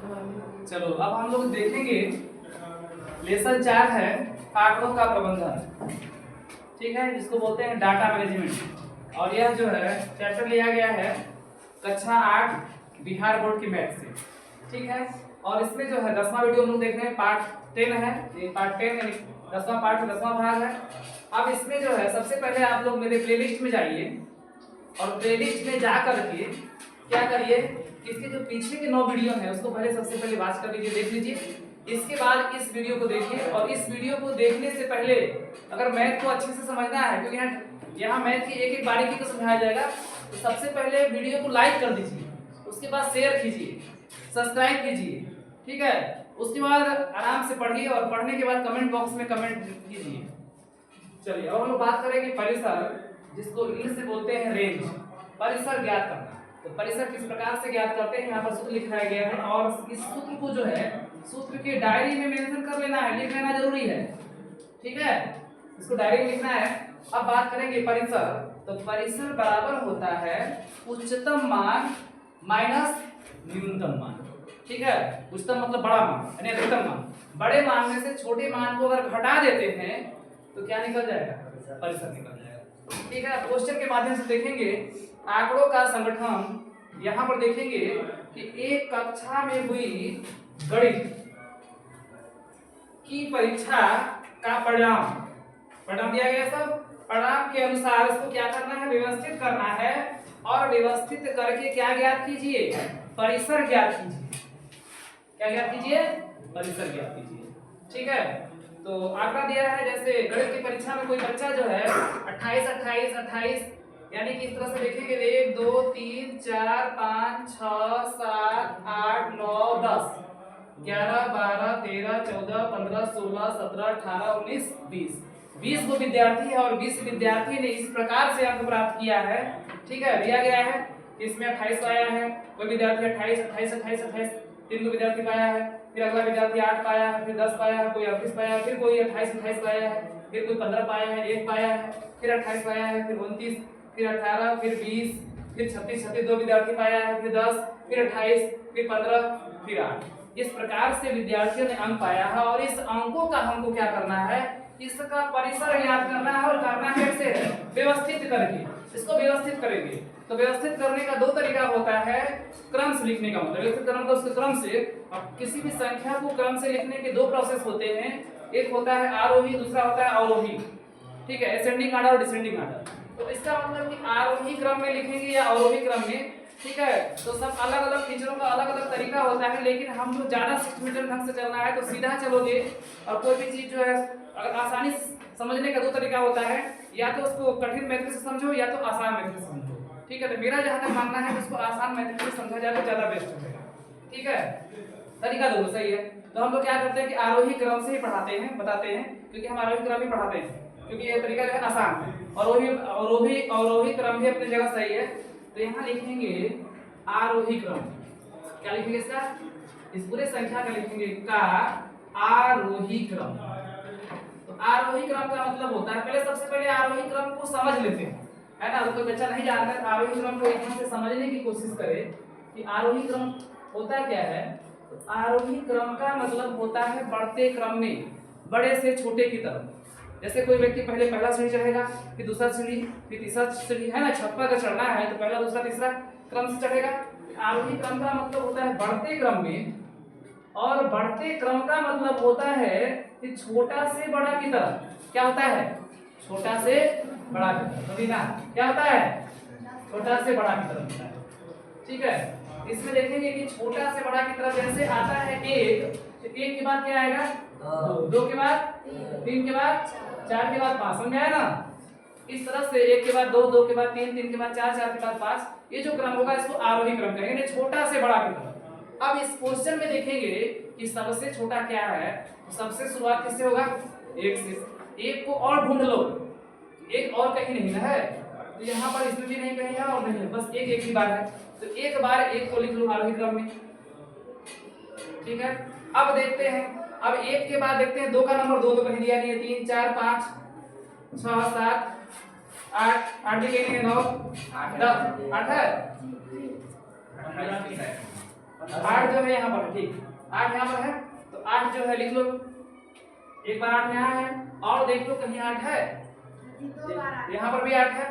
चलो अब हम लोग देखेंगे लेसन 4 है आंकड़ों का प्रबंधन, ठीक है, जिसको बोलते हैं डाटा मैनेजमेंट। और यह जो है चैप्टर लिया गया है कक्षा 8 बिहार बोर्ड की मैथ से, ठीक है। और इसमें जो है 10वां वीडियो हम लोग देख रहे हैं, पार्ट 10 है, ये पार्ट 10 यानी 10वां पार्ट 10वां भाग है। अब इसमें जो है सबसे पहले आप लोग मेरे प्लेलिस्ट में जाइए और प्लेलिस्ट में जा करके क्या करिए, इसके जो पीछे के 9 वीडियो हैं उसको पहले सबसे पहले वॉच कर लीजिए, देख लीजिए। इसके बाद इस वीडियो को देखिए, और इस वीडियो को देखने से पहले अगर मैथ को अच्छे से समझना है, क्योंकि यहाँ मैथ की एक एक बारीकी को समझाया जाएगा, तो सबसे पहले वीडियो को लाइक कर दीजिए, उसके बाद शेयर कीजिए, सब्सक्राइब कीजिए, ठीक है। उसके बाद आराम से पढ़िए और पढ़ने के बाद कमेंट बॉक्स में कमेंट कीजिए। चलिए अब हम लोग बात करेंगे परिसर, जिसको इंग्लिश से बोलते हैं रेंज। परिसर ज्ञात करना, तो परिसर किस प्रकार से ज्ञात करते हैं यहाँ पर सूत्र लिखाया गया है, और इस सूत्र को जो है सूत्र के डायरी में मेंशन कर लेना है, लिख लेना जरूरी है, ठीक है, इसको डायरी में लिखना है। अब बात करेंगे परिसर, तो परिसर बराबर होता है उच्चतम मान माइनस न्यूनतम मान, ठीक है। उच्चतम मतलब बड़ा मान यानी अधिकतम मान, बड़े मान में से छोटे मान को अगर घटा देते हैं तो क्या निकल जाएगा, परिसर निकल जाएगा, ठीक है। क्वेश्चन के माध्यम से देखेंगे आंकड़ों का संगठन। यहाँ पर देखेंगे कि एक कक्षा में हुई गणित की परीक्षा का परिणाम दिया गया, सब परिणाम के अनुसार इसको क्या करना है, व्यवस्थित करना है, और व्यवस्थित करके क्या ज्ञात कीजिए, परिसर ज्ञात कीजिए। क्या ज्ञात कीजिए, परिसर ज्ञात कीजिए, ठीक है। तो आंकड़ा दिया है, जैसे गणित की परीक्षा में कोई बच्चा जो है 28 28 28 यानी कि इस तरह से देखेंगे 1 2 3 4 5 6 7 8 9 10 11 12 13 14 15 16 17 18 19 20 को विद्यार्थी है, और 20 विद्यार्थी ने इस प्रकार से अंक प्राप्त किया है, ठीक है। दिया गया है इसमें 28 पाया है, कोई विद्यार्थी 28 28 28 28 3 को विद्यार्थी पाया है, फिर अगला विद्यार्थी 8 पाया है, फिर 10 पाया है, कोई 38 पाया है, फिर कोई 28 28 पाया है, फिर कोई 15 पाया है, 1 पाया है, फिर 28 पाया है, फिर 29, फिर 18, फिर 20, फिर 36 36 2 विद्यार्थी पाया है, फिर 10, फिर 28, फिर 15, फिर 8। इस प्रकार से विद्यार्थियों ने अंक पाया है, और इस अंकों का हमको क्या करना है, इसका परिसर याद करना है, और करना कैसे है, व्यवस्थित करके। इसको व्यवस्थित करेंगे तो व्यवस्थित करने का 2 तरीका होता है, क्रम से लिखने का मतलब व्यवस्थित करना, तो उसके क्रम से। अब किसी भी संख्या को क्रम से लिखने के 2 प्रोसेस होते हैं, एक होता है आरोही, दूसरा होता है अवरोही, ठीक है, असेंडिंग ऑर्डर और डिसेंडिंग ऑर्डर। तो इसका मतलब कि आरोही क्रम में लिखेंगे या अवरोही क्रम में, ठीक है। तो सब अलग अलग टीचरों का अलग अलग तरीका होता है, लेकिन हम लोग ज्यादा सिस्टमेटिक ढंग से चलना है तो सीधा चलोगे, और कोई भी चीज जो है अगर आसानी समझने का 2 तरीका होता है, या तो उसको कठिन मेथड से समझो या तो आसान मेथड से समझो, ठीक है। तो मेरा जहां तक मानना है उसको आसान मेथड से समझा जाए तो ज्यादा बेस्ट होगा, ठीक है। तरीका 2 सही है। तो हम लोग क्या करते हैं कि आरोही क्रम से ही पढ़ाते हैं, बताते हैं, क्योंकि हम आरोही क्रम ही पढ़ाते हैं, क्योंकि ये तरीका जो है आसान है, और अवरोही क्रम भी अपनी जगह सही है। तो यहाँ लिखेंगे आरोही क्रम, क्या लिखेंगे इसका, इस पूरे संख्या का लिखेंगे का आरोही क्रम। तो आरोही क्रम का मतलब होता है, पहले सबसे पहले आरोही क्रम को समझ लेते हैं, है ना। तो कोई बच्चा नहीं जानता है, आरोही क्रम को यहाँ से समझने की कोशिश करे कि आरोही क्रम होता क्या है। तो आरोही क्रम का मतलब होता है बढ़ते क्रम में, बड़े से छोटे की तरफ। जैसे कोई व्यक्ति पहले पहला सीढ़ी चढ़ेगा, फिर दूसरा सीढ़ी, फिर तीसरा सीढ़ी, है ना। छप्पा का चढ़ना है तो पहला दूसरा तीसरा क्रम से चढ़ेगा। आरोही क्रम का मतलब होता है बढ़ते क्रम में, और बढ़ते क्रम का मतलब होता है कि छोटा से बड़ा की तरफ। क्या होता है, छोटा से बड़ा की तरफ, तो ना क्या होता है, छोटा से बड़ा की तरफ होता है, ठीक है। इसमें देखेंगे कि छोटा से बड़ा की तरफ जैसे आता है 1, तो 1 के बाद क्या आएगा 2, 2 के बाद 3 के बाद 4 के बाद 5, समझ आया ना। इस तरह से 1 के बाद 2, 2 के बाद 3, 3 के बाद 4, 4 के बाद 5, ये जो क्रम होगा इसको आरोही क्रम कहेंगे, छोटा से बड़ा की तरफ। अब इस क्वेश्चन में देखेंगे कि सबसे छोटा क्या है, तो सबसे शुरुआत किससे होगा, 1 से। 1 को और ढूंढ लो, 1 और कहीं नहीं ना है, तो यहाँ पर इसमें भी नहीं कहीं है और नहीं है, बस 1 एक ही बार है, तो एक बार 1 को लिख लो आरोही क्रम में, ठीक है। अब देखते हैं, अब 1 के बाद देखते हैं 2 का नंबर, 2 तो कहीं दिया नहीं है, 3 4 5 6 7 8, 8 भी कहीं नहीं है, 9 10, 8 है, 8 जो है यहाँ पर, ठीक 8 यहाँ पर है, तो 8 जो है लिख लो, एक बार 8 यहाँ है, और देख लो कहीं 8 है, यहाँ पर भी 8 है,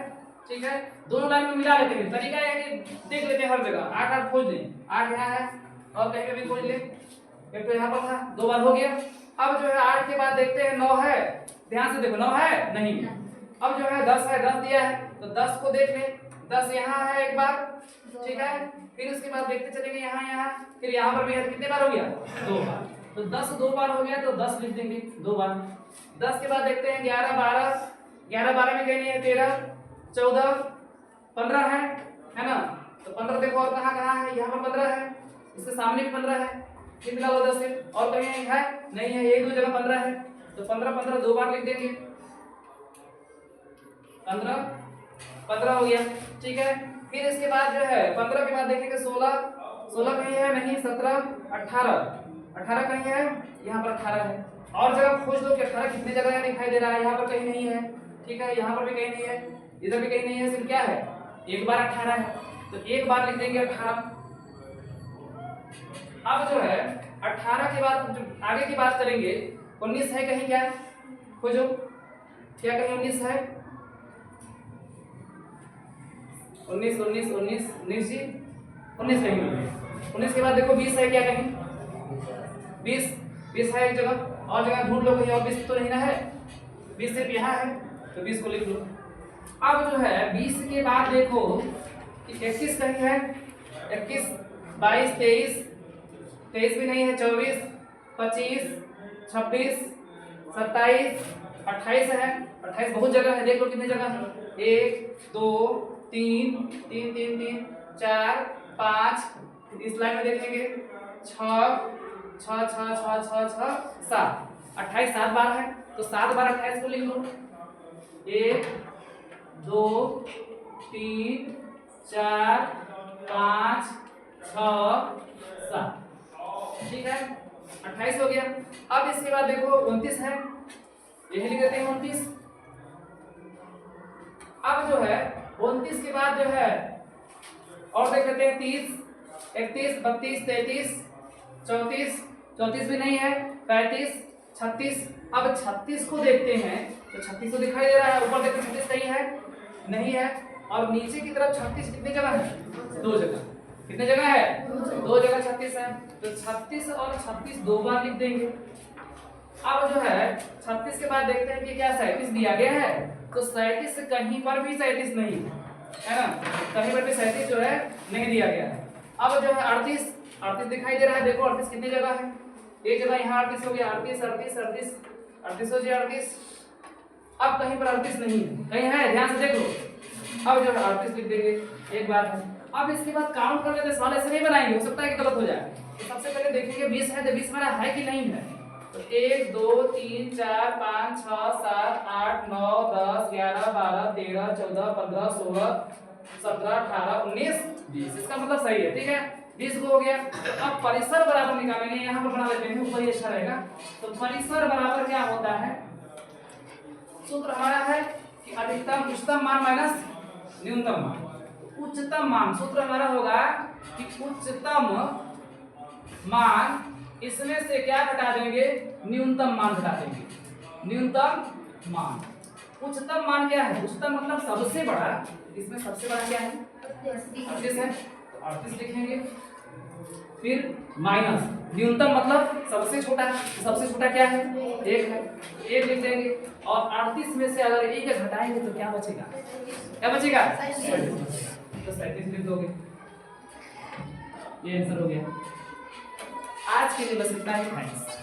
ठीक है। दोनों लाइन में मिला लेते हैं, तरीका है कि देख लेते हैं हर जगह 8 8 खोज लें, 8 यहाँ है और कहीं पे भी खोज ले, एक तो यहाँ पर था, 2 बार हो गया। अब जो है 8 के बाद देखते हैं 9 है, ध्यान से देखो 9 है नहीं, अब जो है 10 है, 10 दिया है तो 10 को देख ले, 10 यहाँ है एक बार, ठीक है, फिर उसके बाद देखते चलेंगे यहाँ यहाँ, फिर यहाँ पर भी है, कितने बार हो गया 2 बार, तो 10 2 बार हो गया तो 10 लिख देंगे 2 बार। 10 के बाद देखते हैं 11 12, 11 12 में कहीं नहीं है, 13 14 15 है ना, तो 15 देखो और कहाँ कहाँ है, यहाँ पर 15 है, इसके सामने भी 15 है, कितना हुआ 10 से, और कहीं है नहीं है, एक दो जगह 15 है, तो 15 15 2 बार लिख देंगे, 15 15 हो गया, ठीक है। फिर इसके बाद जो है 15 के बाद देखेंगे 16 16 कहीं है नहीं, 17 18 18 कहीं है, यहाँ पर 18 है, और जगह खोज लो कि 18 कितने जगह दिखाई दे रहा है, यहाँ पर कहीं नहीं है, ठीक है, यहाँ पर भी कहीं नहीं है, इधर भी कहीं नहीं है, सिर्फ क्या है एक बार 18 है, तो एक बार लिख देंगे 18। अब जो है 18 के बाद जो आगे की बात करेंगे, 19 है कहीं, क्या खोजो, क्या कहीं 19 है, 19 19 19 19 जी 19 कहीं नहीं है, 19 के बाद देखो 20 है, क्या कहीं 20 20 है एक जगह, और जगह ढूंढ लो कहीं और 20 तो नहीं ना है, 20 सिर्फ यहाँ है, तो 20 को लिख लो। अब जो है 20 के बाद देखो 21 कहीं है, 21 22 23 23 भी नहीं है, 24 25 26 27 28 है, 28 बहुत जगह है, देख लो कितनी जगह है, 1 2 3 3 3 3 4 5, इस लाइन में देखेंगे 6 6 6 6 6 6 7, 28 7 बार है, तो 7 बार 28 को लिख लो, 1 2 3 4 5 6 7, ठीक है 28 हो गया। अब इसके बाद देखो 29 है, यही लिख देते हैं 29। अब जो है 29 के बाद जो है और देख लेते हैं 30 31 32 33 34 34 भी नहीं है, 35 36, अब 36 को देखते हैं तो 36 तो दिखाई दे रहा है, ऊपर देखते 36 कहीं है नहीं है, और नीचे की तरफ 36 कितनी जगह है, 2 जगह, कितने जगह है 2 जगह 36 है, तो 36 और 36 2 बार लिख देंगे। अब जो है 36 के बाद देखते हैं कि क्या 37 दिया गया है, तो 37 कहीं पर भी 37 नहीं है ना, कहीं पर भी 37 जो है नहीं दिया गया है। अब जो है 38 38 दिखाई दे रहा है, देखो 38 कितनी जगह है, एक जगह यहाँ 38 हो गया, 38 38 38 38 हो गया 38, अब कहीं पर 38 नहीं है, कहीं है ध्यान से देख लो, अब जो है 38 लिख देंगे, एक बार है। अब इसके बाद काउंट कर लेते, सवाल ऐसे नहीं बनाएंगे, हो सकता है कि गलत हो जाए, तो सबसे पहले देखेंगे 20 है, तो 20 हमारा है कि नहीं है, तो 1 2 3 4 5 6 7 8 9 10 11 12 13 14 15 16 17 18 19 20, इसका मतलब सही है, ठीक है 20 को हो गया। अब परिसर बराबर निकालेंगे, यहाँ पर बना लेते हैं, ऊपर ही अच्छा रहेगा, तो परिसर बराबर क्या होता है, सूत्र हमारा है कि अधिकतम उच्चतम मान माइनस न्यूनतम मान, उच्चतम मान सूत्र हमारा होगा कि उच्चतम मान इसमें से क्या घटा देंगे, न्यूनतम मान घटा देंगे, न्यूनतम मान, उच्चतम मान क्या है, उच्चतम मतलब सबसे बड़ा, इसमें सबसे बड़ा क्या है 38 है, तो 38 लिखेंगे, फिर माइनस न्यूनतम मतलब सबसे छोटा, सबसे छोटा क्या है 1 है, 1 लिख देंगे, और 38 में से अगर 1 घटाएंगे तो क्या बचेगा, क्या बचेगा, तो 37 लिख दोगे, ये आंसर हो गया। आज के लिए बस इतना ही, थैंक्स।